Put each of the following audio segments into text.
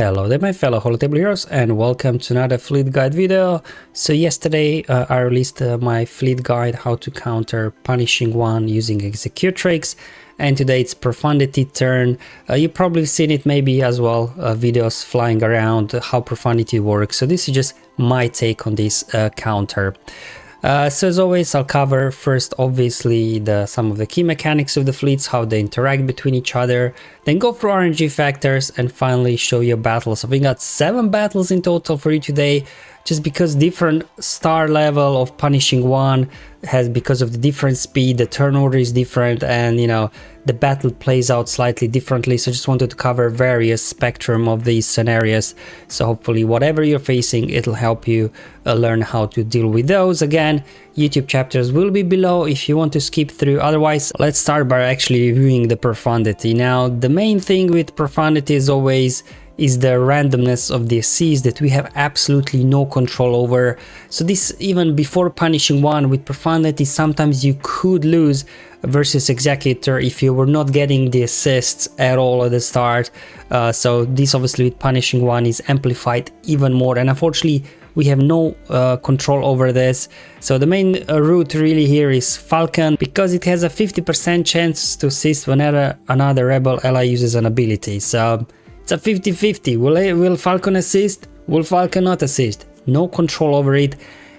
Hello there my fellow Holotable heroes and welcome to another fleet guide video. So yesterday I released my fleet guide how to counter Punishing One using Executrix, and today it's Profundity turn. You've probably seen it maybe as well, videos flying around how Profundity works. So this is just my take on this counter. So as always, I'll cover first obviously some of the key mechanics of the fleets, how they interact between each other, then go through RNG factors, and finally show you battles. We got 7 battles in total for you today, just because different star level of Punishing One has, because of the different speed, the turn order is different, and you know, the battle plays out slightly differently. So I just wanted to cover various spectrum of these scenarios, so hopefully whatever you're facing, it'll help you learn how to deal with those. Again, YouTube chapters will be below if you want to skip through. Otherwise, let's start by actually reviewing the Profundity. Now, the main thing with Profundity is always the randomness of the assist that we have absolutely no control over. So this, even before Punishing One, with Profundity sometimes you could lose versus Executor if you were not getting the assists at all at the start. So this obviously with Punishing One is amplified even more, and unfortunately we have no control over this. So the main route really here is Falcon, because it has a 50% chance to assist whenever another rebel ally uses an ability. So it's a 50-50. Will Falcon assist? Will Falcon not assist? No control over it.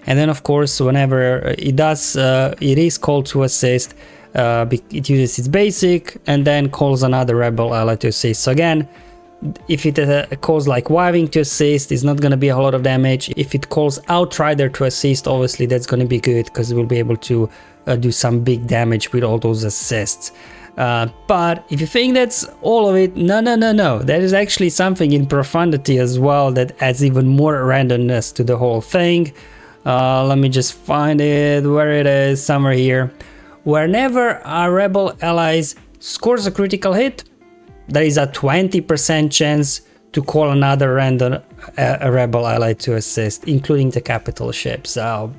And then of course, whenever it does, it is called to assist. It uses its basic and then calls another rebel ally to assist. So again, if it calls like Wiving to assist, it's not going to be a whole lot of damage. If it calls Outrider to assist, obviously that's going to be good, because we'll be able to do some big damage with all those assists. But if you think that's all of it, no. There is actually something in Profundity as well that adds even more randomness to the whole thing. Let me just find it, where it is, somewhere here. Whenever a rebel ally scores a critical hit, there is a 20% chance to call another random rebel ally to assist, including the capital ship. So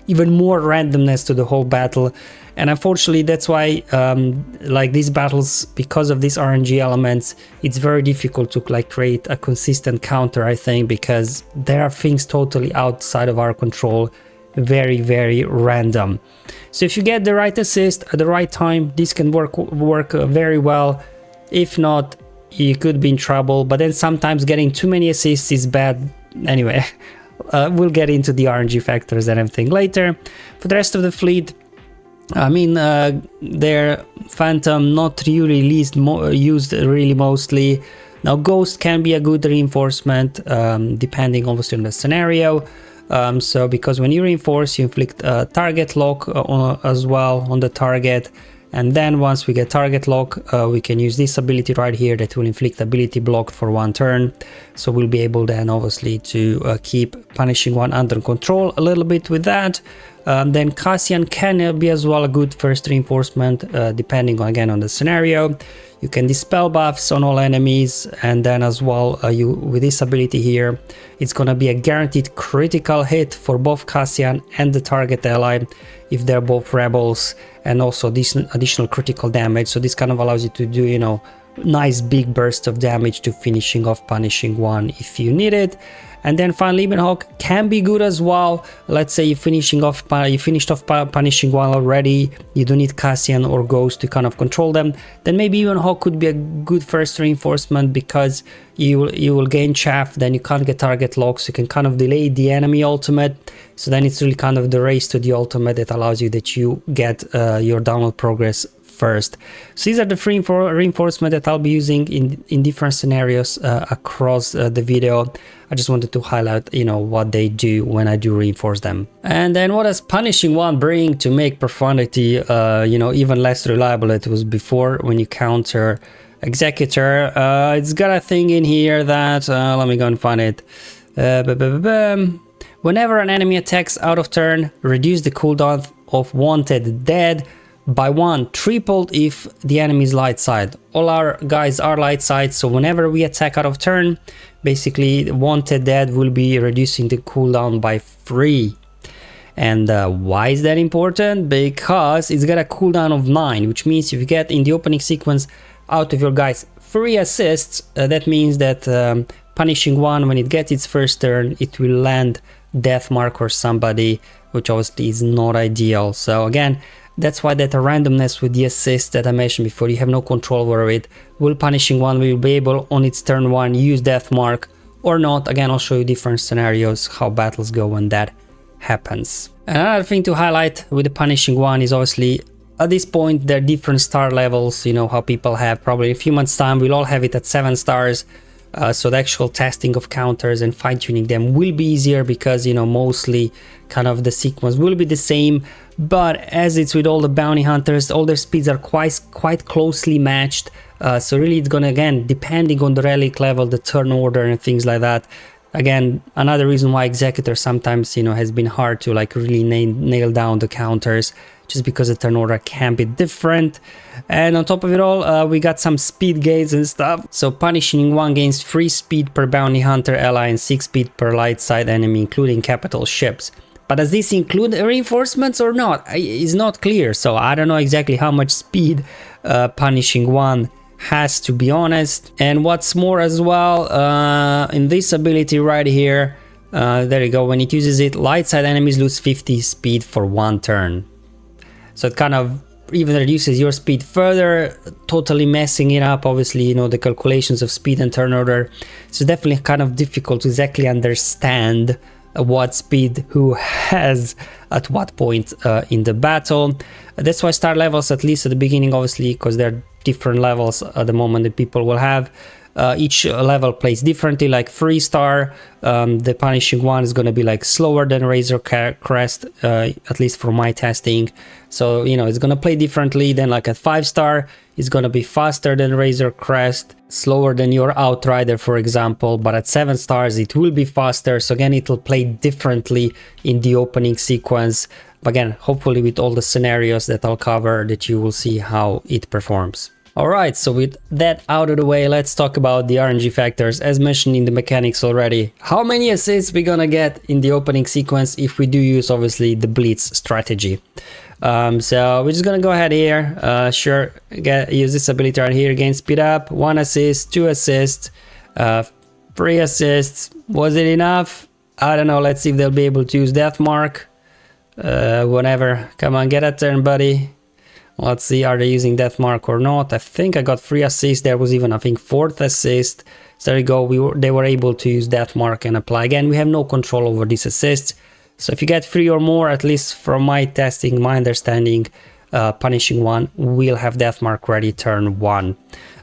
even more randomness to the whole battle. And unfortunately, that's why like these battles, because of these RNG elements, it's very difficult to like create a consistent counter, I think, because there are things totally outside of our control, very random. So if you get the right assist at the right time, this can work very well. If not, you could be in trouble. But then sometimes getting too many assists is bad. Anyway, we'll get into the RNG factors and everything later. For the rest of the fleet, I mean, their Phantom not really used really mostly. Now Ghost can be a good reinforcement, depending obviously on the scenario. So because when you reinforce, you inflict a target lock as well on the target. And then once we get target lock, we can use this ability right here that will inflict ability block for 1 turn. So we'll be able then obviously to keep Punishing One under control a little bit with that. Then Cassian can be as well a good first reinforcement, depending again on the scenario. You can dispel buffs on all enemies, and then as well with this ability here, it's gonna be a guaranteed critical hit for both Cassian and the target ally if they're both rebels, and also this additional critical damage. So this kind of allows you to do, you know, nice big burst of damage to finishing off Punishing One if you need it. And then finally, Evenhawk can be good as well. Let's say you finished off Punishing One already, you don't need Cassian or Ghost to kind of control them, then maybe Evenhawk could be a good first reinforcement, because you will gain chaff, then you can't get target locks, you can kind of delay the enemy ultimate. So then it's really kind of the race to the ultimate that allows you that you get your download progress first. So these are the 3 reinforcements that I'll be using in different scenarios across the video. I just wanted to highlight, you know, what they do when I do reinforce them. And then what does Punishing One bring to make Profundity, you know, even less reliable than it was before when you counter Executor? It's got a thing in here that, let me go and find it. Whenever an enemy attacks out of turn, reduce the cooldown of Wanted Dead by 1, tripled if the enemy is light side. All our guys are light side, so whenever we attack out of turn, basically Wanted Dead will be reducing the cooldown by 3. And why is that important? Because it's got a cooldown of 9, which means if you get in the opening sequence out of your guys 3 assists, that means that punishing 1, when it gets its first turn, it will land death mark or somebody, which obviously is not ideal. So again, that's why that randomness with the assist that I mentioned before, you have no control over it. Will punishing 1 will be able on its turn 1 use death mark or not? Again, I'll show you different scenarios how battles go when that happens. Another thing to highlight with the punishing 1 is obviously at this point there are different star levels. You know how people have, probably in a few months time we'll all have it at 7 stars. So the actual testing of counters and fine-tuning them will be easier because, you know, mostly kind of the sequence will be the same. But as it's with all the bounty hunters, all their speeds are quite closely matched. So really it's gonna, again, depending on the relic level, the turn order and things like that. Again, another reason why Executor sometimes, you know, has been hard to like really nail down the counters, just because the turn order can be different. And on top of it all, we got some speed gains and stuff. So punishing 1 gains 3 speed per bounty hunter ally and 6 speed per light side enemy, including capital ships. But does this include reinforcements or not? It's not clear. So I don't know exactly how much speed punishing 1 has, to be honest. And what's more as well, in this ability right here, there you go, when it uses it, light side enemies lose 50 speed for 1 turn. So it kind of even reduces your speed further, totally messing it up, obviously, you know, the calculations of speed and turn order. So definitely kind of difficult to exactly understand what speed who has at what point in the battle. That's why star levels, at least at the beginning, obviously, because there are different levels at the moment that people will have. Each level plays differently. Like 3-star, the punishing 1 is going to be like slower than Razor Crest, at least for my testing. So, you know, it's going to play differently. Then like at 5-star, it's going to be faster than Razor Crest, slower than your Outrider, for example. But at 7 stars, it will be faster. So again, it will play differently in the opening sequence. Again, hopefully with all the scenarios that I'll cover, that you will see how it performs. Alright, so with that out of the way, let's talk about the RNG factors. As mentioned in the mechanics already, how many assists we're gonna get in the opening sequence if we do use, obviously, the Blitz strategy. So we're just gonna go ahead here, use this ability right here, gain speed up, 1 assist, 2 assists, 3 assists. Was it enough? I don't know, let's see if they'll be able to use Death Mark. Whatever, come on, get a turn, buddy. Let's see, are they using Death Mark or not? I think I got 3 assists. There was even, I think, 4th assist. So there you go, they were able to use Death Mark and apply. Again, we have no control over these assists. So if you get 3 or more, at least from my testing, my understanding, punishing 1 will have Death Mark ready turn 1.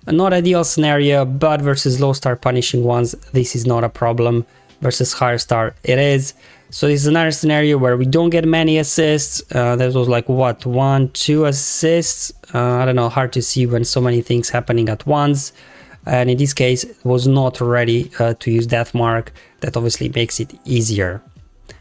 Not ideal scenario, but versus low star punishing 1s, this is not a problem. Versus higher star, it is. So this is another scenario where we don't get many assists. That was like what, 1, 2 assists. I don't know, hard to see when so many things happening at once. And in this case, it was not ready to use Death Mark. That obviously makes it easier.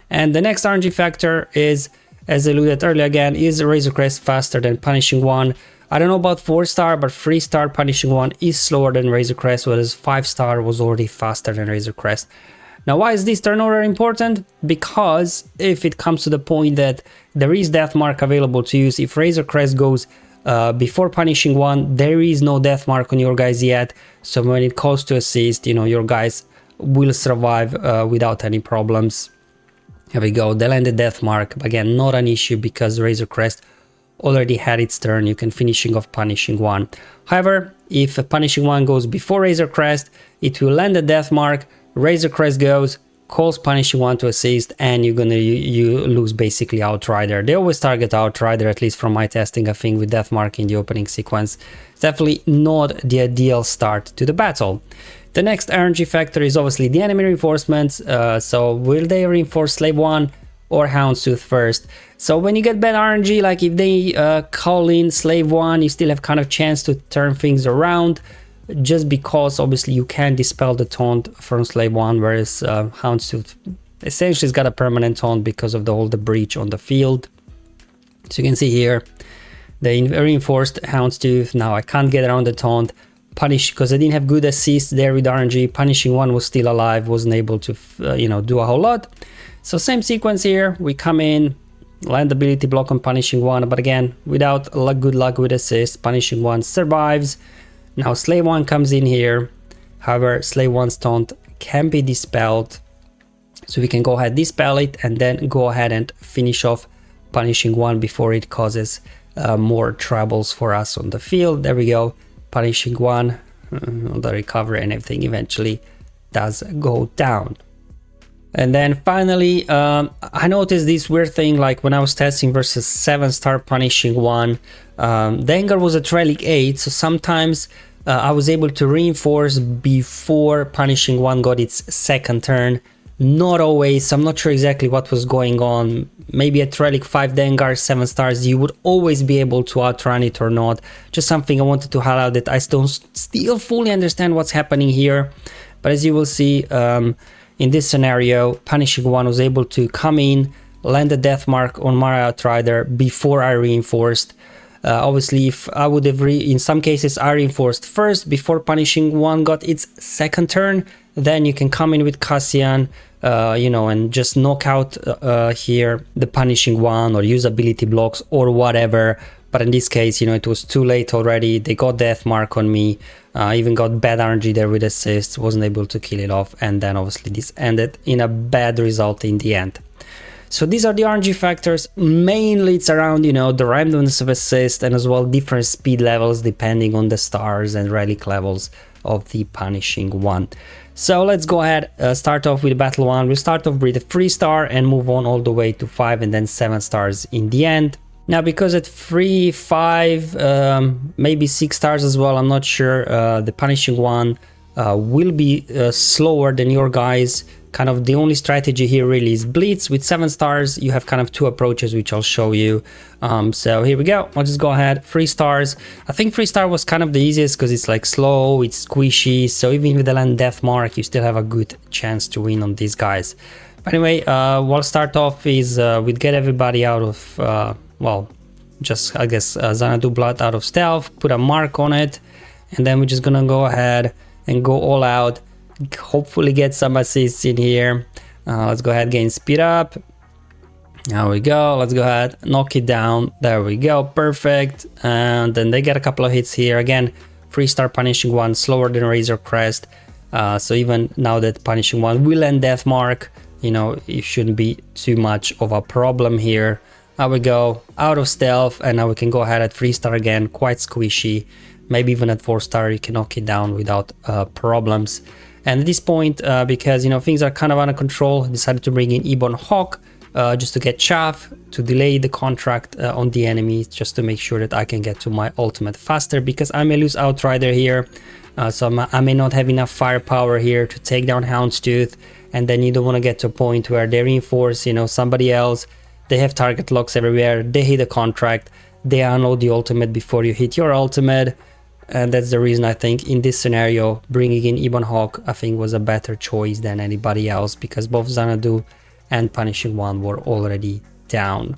And the next RNG factor is, as alluded earlier again, is Razor Crest faster than punishing 1. I don't know about 4-star, but 3-star punishing 1 is slower than Razor Crest, whereas 5-star was already faster than Razor Crest. Now, why is this turn order important? Because if it comes to the point that there is Death Mark available to use, if Razor Crest goes before punishing 1, there is no Death Mark on your guys yet. So when it calls to assist, you know, your guys will survive without any problems. Here we go, they landed Death Mark. Again, not an issue because Razor Crest already had its turn. You can finishing off punishing 1. However, if punishing 1 goes before Razor Crest, it will land the Death Mark. Razor Crest goes, calls punishing 1 to assist, and you're gonna you lose basically Outrider. They always target Outrider, at least from my testing, I think, with Death Mark in the opening sequence. It's definitely not the ideal start to the battle. The next RNG factor is obviously the enemy reinforcements. So will they reinforce Slave 1 or Houndstooth first? So when you get bad RNG, like if they call in Slave 1, you still have kind of chance to turn things around. Just because obviously you can dispel the taunt from Slave 1, whereas Houndstooth essentially has got a permanent taunt because of all the breach on the field. So you can see here, they reinforced Houndstooth. Now I can't get around the taunt. Punish, because I didn't have good assists there with RNG. Punishing 1 was still alive, wasn't able to you know, do a whole lot. So same sequence here, we come in, land ability block on punishing 1, but again, without good luck with assist, punishing 1 survives. Now Slave 1 comes in here. However, Slave 1's taunt can be dispelled. So we can go ahead, dispel it, and then go ahead and finish off punishing 1 before it causes more troubles for us on the field. There we go. Punishing 1, the recovery and everything eventually does go down. And then finally, I noticed this weird thing, like when I was testing versus 7-star punishing 1, the anger was at relic 8, so sometimes I was able to reinforce before punishing 1 got its second turn. Not always, I'm not sure exactly what was going on. Maybe at relic 5 Dengar 7 stars you would always be able to outrun it or not. Just something I wanted to highlight, that I still fully understand what's happening here. But as you will see, in this scenario, punishing 1 was able to come in, land a death mark on my Outrider before I reinforced. Obviously, if I would have in some cases I reinforced first before punishing 1 got its second turn, then you can come in with Cassian, you know, and just knock out here the punishing 1 or use ability blocks or whatever. But in this case, you know, it was too late already. They got death mark on me. Even got bad RNG there with assists, wasn't able to kill it off, and then obviously this ended in a bad result in the end. So these are the RNG factors. Mainly it's around, you know, the randomness of assist and as well different speed levels depending on the stars and relic levels of the punishing 1. So let's go ahead, start off with battle 1. We'll start off with a 3-star and move on all the way to 5 and then 7 stars in the end. Now, because at 3, 5, maybe 6 stars as well, I'm not sure, the punishing 1 will be slower than your guys. Kind of the only strategy here really is blitz. With 7 stars, you have kind of 2 approaches, which I'll show you. So here we go. I'll just go ahead, 3 stars. I think 3-star was kind of the easiest because it's like slow, it's squishy. So even with the land death mark, you still have a good chance to win on these guys. But anyway, we'll start off is we'd get everybody out of well, just I guess Xanadu Blood out of stealth, put a mark on it, and then we're just gonna go ahead and go all out, hopefully get some assists in here. Let's go ahead, gain speed up. There we go. Let's go ahead, knock it down. There we go, perfect. And then they get a couple of hits here. Again, 3-star punishing 1 slower than Razor Crest. So even now that punishing 1 will end death mark, you know, it shouldn't be too much of a problem here. There we go, out of stealth, and now we can go ahead at 3-star again, quite squishy. Maybe even at 4-star you can knock it down without problems. And at this point, because, you know, things are kind of under control, I decided to bring in Ebon Hawk just to get chaff, to delay the contract on the enemy, just to make sure that I can get to my ultimate faster, because I may lose Outrider here. So I may not have enough firepower here to take down Houndstooth, and then you don't want to get to a point where they reinforce, you know, somebody else. They have target locks everywhere, they hit a contract, they unload the ultimate before you hit your ultimate, and that's the reason I think in this scenario bringing in Ebon Hawk I think was a better choice than anybody else, because both Xanadu and punishing 1 were already down.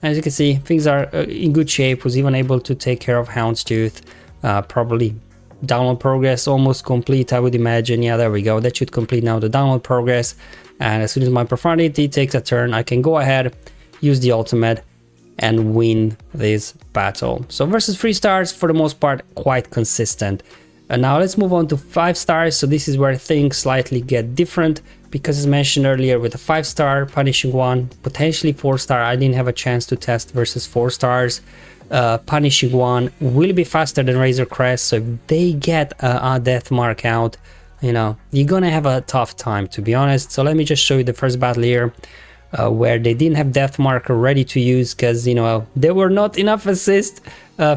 As you can see, things are in good shape. Was even able to take care of Houndstooth. Probably download progress almost complete, I would imagine. Yeah, there we go, that should complete now the download progress, and as soon as my Profundity takes a turn I can go ahead, use the ultimate and win this battle. So versus 3 stars for the most part quite consistent. And now let's move on to 5 stars. So this is where things slightly get different, because as mentioned earlier, with a 5-star punishing 1, potentially 4-star, I didn't have a chance to test versus 4 stars. Punishing 1 will be faster than Razor Crest, so if they get a death mark out, you know, you're gonna have a tough time, to be honest. So let me just show you the first battle here. Where they didn't have death marker ready to use, because, you know, there were not enough assists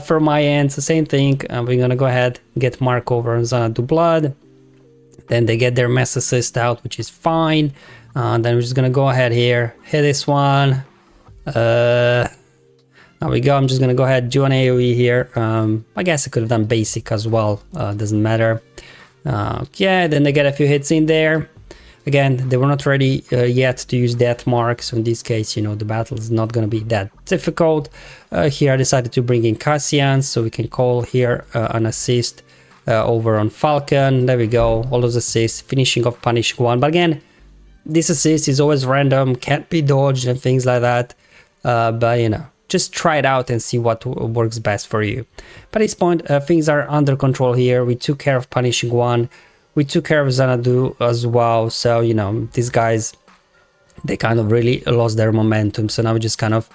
for my end. So same thing, we're gonna go ahead, get mark over on Xanadu Blood, then they get their mass assist out, which is fine. Then we're just gonna go ahead here, hit this one. There we go. I'm just gonna go ahead, do an AoE here. I guess I could have done basic as well, doesn't matter. Okay, then they get a few hits in there. Again, they were not ready yet to use death mark, so in this case, you know, the battle is not going to be that difficult. Here I decided to bring in Cassian, so we can call here an assist over on Falcon. There we go, all those assists, finishing off punishing 1. But again, this assist is always random, can't be dodged and things like that. But, you know, just try it out and see what works best for you. But at this point, things are under control here. We took care of punishing one. We took care of Xanadu as well. So, you know, these guys, they kind of really lost their momentum. So now we're just kind of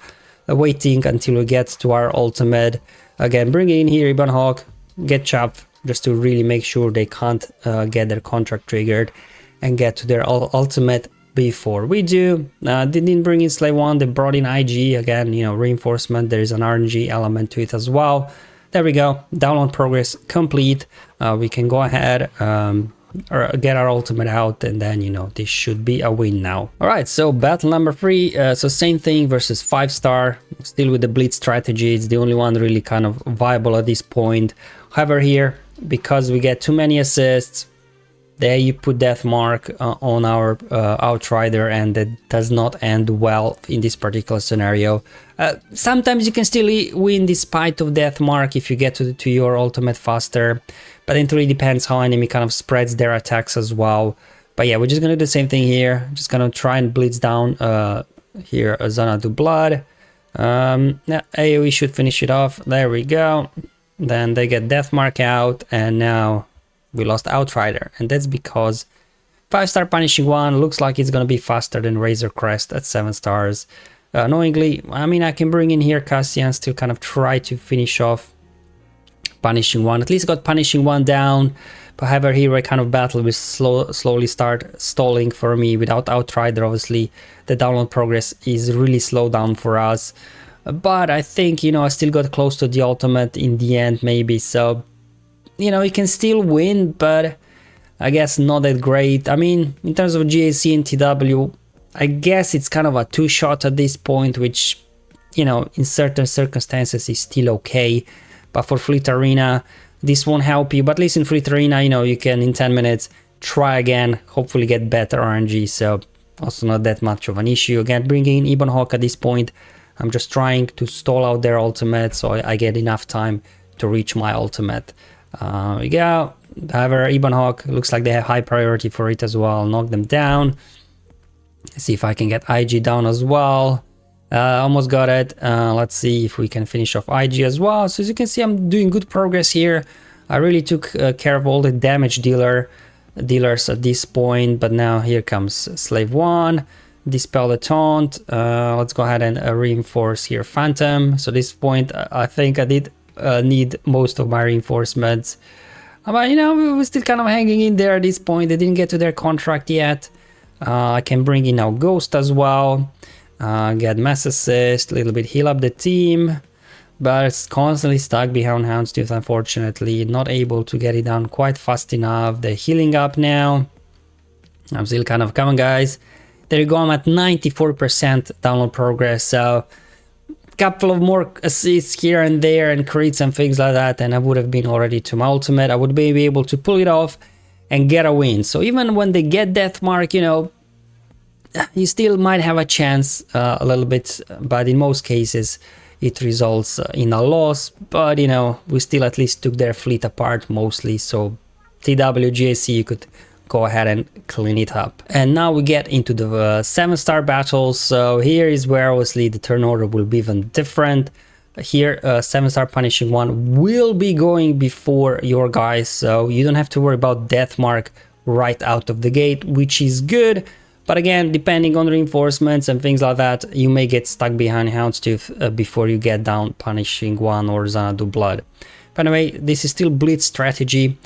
waiting until we get to our ultimate. Again, bring in here Ibn Hawk, get chopped, just to really make sure they can't get their contract triggered and get to their ultimate before we do. They didn't bring in Slave 1, they brought in IG, again, you know, reinforcement. There is an RNG element to it as well. There we go, download progress complete. We can go ahead or get our ultimate out, and then, you know, this should be a win now. All right, so battle number 3, so same thing versus 5-star, still with the blitz strategy. It's the only one really kind of viable at this point. However, here, because we get too many assists, there you put death mark on our outrider, and that does not end well in this particular scenario. Sometimes you can still win despite of death mark if you get to your ultimate faster, but it really depends how enemy kind of spreads their attacks as well. But yeah, we're just gonna do the same thing here. Just gonna try and blitz down here Xanadu Blood. Yeah, AoE should finish it off. There we go. Then they get death mark out, and now we lost outrider, and that's because 5-star punishing one looks like it's gonna be faster than Razor Crest at 7 stars. Annoyingly, I mean, I can bring in here Cassian, still kind of try to finish off punishing one. At least got punishing one down. But however, here I kind of battle will slowly start stalling for me without outrider. Obviously, the download progress is really slow down for us. But I think, you know, I still got close to the ultimate in the end, maybe. So, you know, you can still win, but I guess not that great. I mean, in terms of GAC and TW, I guess it's kind of a 2-shot at this point, which, you know, in certain circumstances is still okay. But for Fleet Arena, this won't help you. But at least in Fleet Arena, you know, you can in 10 minutes try again, hopefully get better RNG. So also not that much of an issue. Again, bringing in Ibn Hawk at this point, I'm just trying to stall out their ultimate so I get enough time to reach my ultimate. We go. However, Ibn Hawk looks like they have high priority for it as well. Knock them down. See if I can get IG down as well. Almost got it. Let's see if we can finish off IG as well. So as you can see, I'm doing good progress here. I really took care of all the damage dealers at this point. But now here comes Slave 1. Dispel the taunt. Let's go ahead and reinforce here Phantom. So at this point, I think I did need most of my reinforcements. But you know, we were still kind of hanging in there at this point. They didn't get to their contract yet. I can bring in now Ghost as well. Get mass assist, a little bit heal up the team. But it's constantly stuck behind Houndstooth, unfortunately. Not able to get it down quite fast enough. They're healing up now. I'm still kind of, come on guys. There you go, I'm at 94% download progress. So couple of more assists here and there and crits and things like that, and I would have been already to my ultimate. I would be able to pull it off and get a win. So even when they get death mark, you know, you still might have a chance a little bit, but in most cases it results in a loss. But you know, we still at least took their fleet apart mostly, so TW GAC, you could go ahead and clean it up. And now we get into the 7-star battles. So here is where obviously the turn order will be even different. Here 7-star punishing one will be going before your guys, so you don't have to worry about death mark right out of the gate, which is good. But again, depending on reinforcements and things like that, you may get stuck behind Houndstooth before you get down punishing one or Xanadu Blood. But anyway, this is still blitz strategy.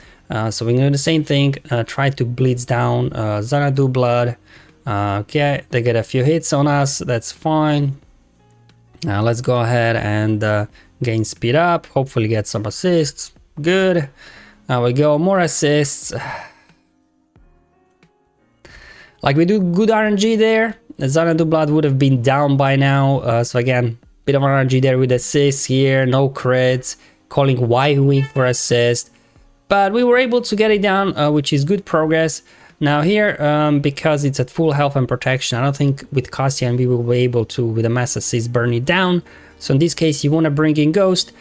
So we're gonna do the same thing, try to blitz down Xanadu Blood. Okay, they get a few hits on us, that's fine. Let's go ahead and gain speed up, hopefully get some assists. Good. Now we go, more assists. Like, we do good RNG there. Xanadu Blood would have been down by now. So again, bit of RNG there with assists here, no crits, calling Y-Wing for assist. But we were able to get it down, which is good progress. Now here, because it's at full health and protection, I don't think with Cassian we will be able to, with a mass assist, burn it down. So in this case, you want to bring in Ghost,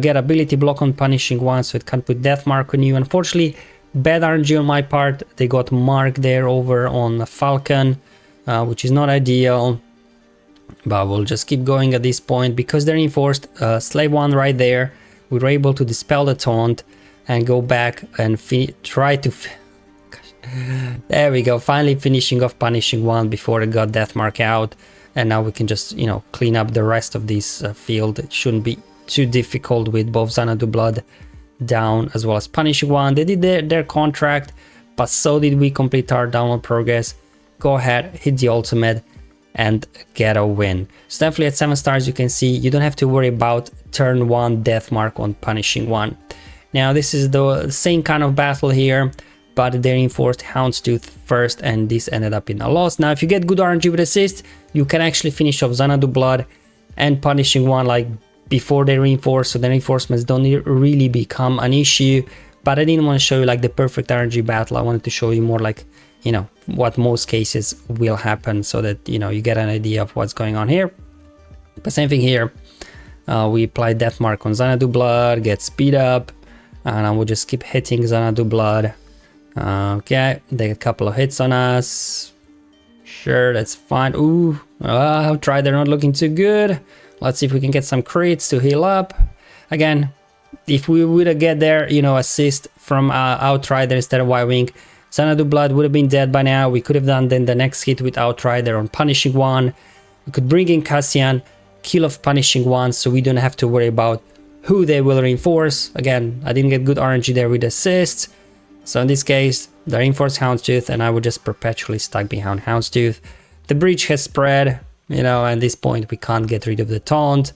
get ability block on punishing one, so it can't put death mark on you. Unfortunately, bad RNG on my part. They got marked there over on Falcon, which is not ideal. but we'll just keep going at this point because they reinforced slave 1 right there. We were able to dispel the taunt and go back and try to there we go, finally finishing off punishing 1 before it got deathmark out. And now we can just, you know, clean up the rest of this field. It shouldn't be too difficult with both Xanadu Blood down as well as punishing 1. They did their contract, but so did we complete our download progress. Go ahead, hit the ultimate and get a win. So definitely at 7 stars you can see you don't have to worry about turn 1 death mark on punishing 1. Now this is the same kind of battle here, but they reinforced Houndstooth first and this ended up in a loss. Now if you get good RNG with assist, you can actually finish off Xanadu Blood and punishing 1 like before they reinforce, so the reinforcements don't really become an issue. But I didn't want to show you like the perfect RNG battle. I wanted to show you more like, you know, what most cases will happen so that, you know, you get an idea of what's going on here. But same thing here. We apply death mark on Xanadu Blood, get speed up, and I will just keep hitting Xanadu Blood. Okay, they get a couple of hits on us. Sure, that's fine. Ooh, Outrider not looking too good. Let's see if we can get some crits to heal up. Again, if we would get there, you know, assist from Outrider instead of Y-Wing, Xanadu Blood would have been dead by now. We could have done then the next hit with Outrider on punishing 1. We could bring in Cassian, kill off punishing 1, so we don't have to worry about who they will reinforce. Again, I didn't get good RNG there with assists. So in this case, they reinforced Houndstooth and I would just perpetually stuck behind Houndstooth. The breach has spread, you know, at this point we can't get rid of the taunt.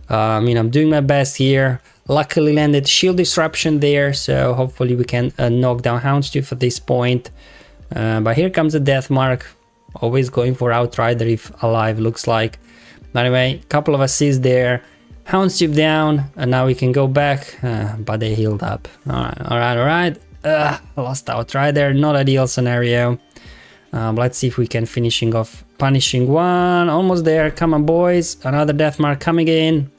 You know, I'm doing my best here. Luckily landed shield disruption there, so hopefully we can knock down Houndstooth at this point. But here comes the death mark. Always going for Outrider if alive, looks like. But anyway, couple of assists there. Houndstooth down, and now we can go back, but they healed up. Alright. Lost Outrider, not ideal scenario. Let's see if we can finishing off punishing 1. Almost there. Come on, boys. Another death mark coming in.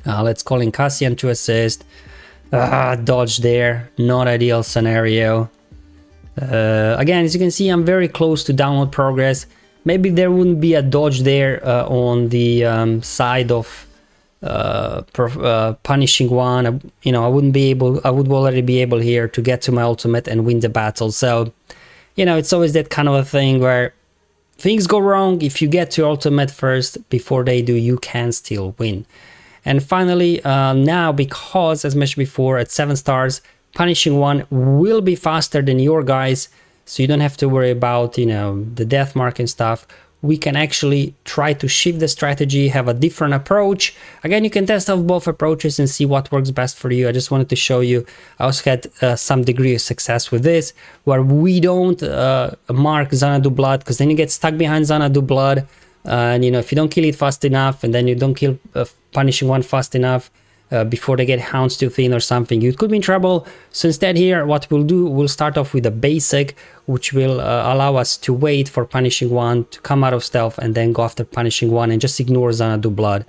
Let's call in Cassian to assist. Dodge there. Not ideal scenario. Again, as you can see, I'm very close to download progress. Maybe there wouldn't be a dodge there on the side of punishing 1. You know, I wouldn't be able. I would already be able here to get to my ultimate and win the battle. So, you know, it's always that kind of a thing where things go wrong. If you get to ultimate first before they do, you can still win. And finally, now, because as mentioned before, at 7 stars, punishing 1 will be faster than your guys, so you don't have to worry about, you know, the death mark and stuff. We can actually try to shift the strategy, have a different approach. Again, you can test out both approaches and see what works best for you. I just wanted to show you. I also had some degree of success with this, where we don't mark Xanadu Blood, because then you get stuck behind Xanadu Blood. And, you know, if you don't kill it fast enough, and then you don't kill punishing 1 fast enough before they get Houndstooth in or something, you could be in trouble. So instead here, what we'll do, we'll start off with a basic, which will allow us to wait for punishing 1 to come out of stealth and then go after punishing 1 and just ignore Xanadu Blood.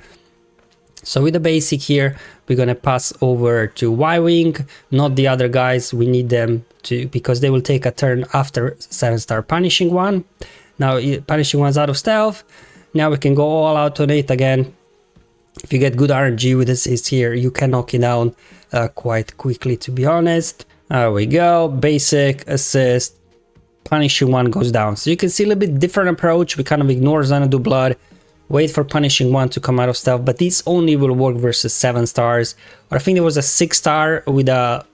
So with the basic here, we're going to pass over to Y-Wing, not the other guys. We need them to, because they will take a turn after 7-star punishing 1. Now punishing 1's out of stealth. Now we can go all out on it again. If you get good RNG with assist here, you can knock it down quite quickly, to be honest. There we go. Basic, assist, punishing 1 goes down. So you can see a little bit different approach. We kind of ignore Xanadu Blood, wait for punishing 1 to come out of stealth, but this only will work versus 7 stars. Or I think there was a 6-star with a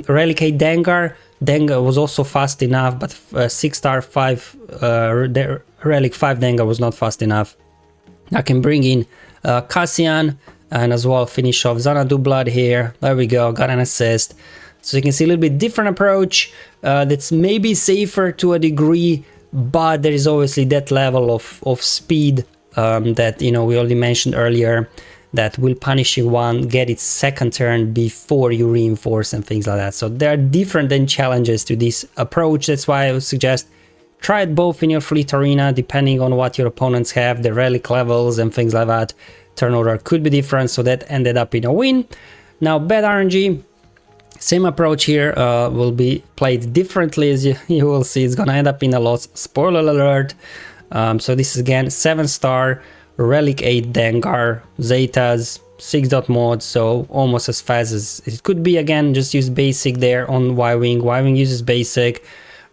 Relicate Dengar. Dengar was also fast enough, but 6-star 5 Relic 5 Dengar was not fast enough. I can bring in Cassian and as well finish off Xanadu Blood here. There we go, got an assist. So you can see a little bit different approach that's maybe safer to a degree, but there is obviously that level of speed that, you know, we already mentioned earlier, that will punishing 1 get its second turn before you reinforce and things like that. So there are different challenges to this approach. That's why I would suggest try it both in your fleet arena, depending on what your opponents have, the relic levels and things like that. Turn order could be different, so that ended up in a win. Now bad RNG, same approach here, will be played differently, as you will see. It's gonna end up in a loss, spoiler alert. So this is again 7-star Relic 8 Dengar, Zetas, 6 dot mod, so almost as fast as it could be. Again, just use basic there on Y-Wing. Y-Wing uses basic.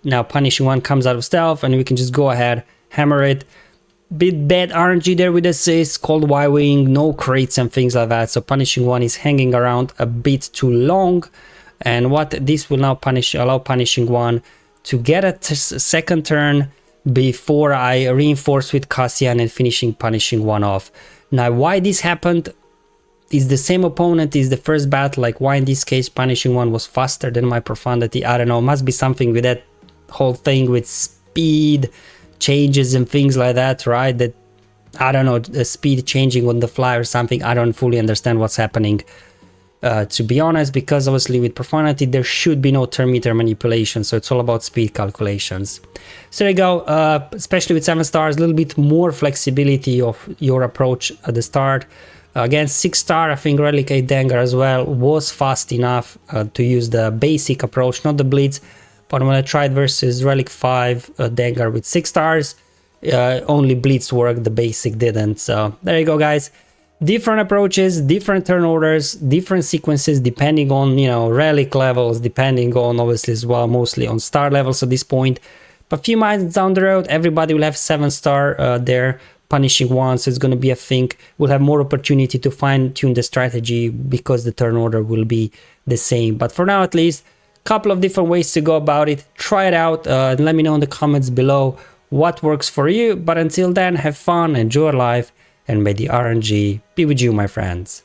Now Punishing One comes out of stealth and we can just go ahead, hammer it. Bit bad RNG there with assist, called Y-Wing, no crates and things like that, so Punishing One is hanging around a bit too long. And what this will now allow Punishing One to get a second turn before I reinforce with Cassian and finishing Punishing One off. Now why this happened is the same opponent is the first battle, like why in this case Punishing One was faster than my Profundity, I don't know, must be something with that whole thing with speed changes and things like that, right? That, I don't know, the speed changing on the fly or something, I don't fully understand what's happening. To be honest, because obviously with Profundity there should be no turn meter manipulation, so it's all about speed calculations. So there you go, especially with 7 stars, a little bit more flexibility of your approach at the start. Again, 6 star, I think Relic 8 Dengar as well was fast enough to use the basic approach, not the Blitz, but when I tried versus Relic 5 Dengar with 6 stars, only Blitz worked, the basic didn't. So there you go, guys. Different approaches, different turn orders, different sequences depending on, you know, relic levels, depending on obviously as well, mostly on star levels at this point. But a few months down the road, everybody will have 7 star there, Punishing One, so it's going to be, I think, we'll have more opportunity to fine tune the strategy because the turn order will be the same. But for now, at least, couple of different ways to go about it. Try it out and let me know in the comments below what works for you. But until then, have fun, enjoy life, and may the RNG be with you, my friends.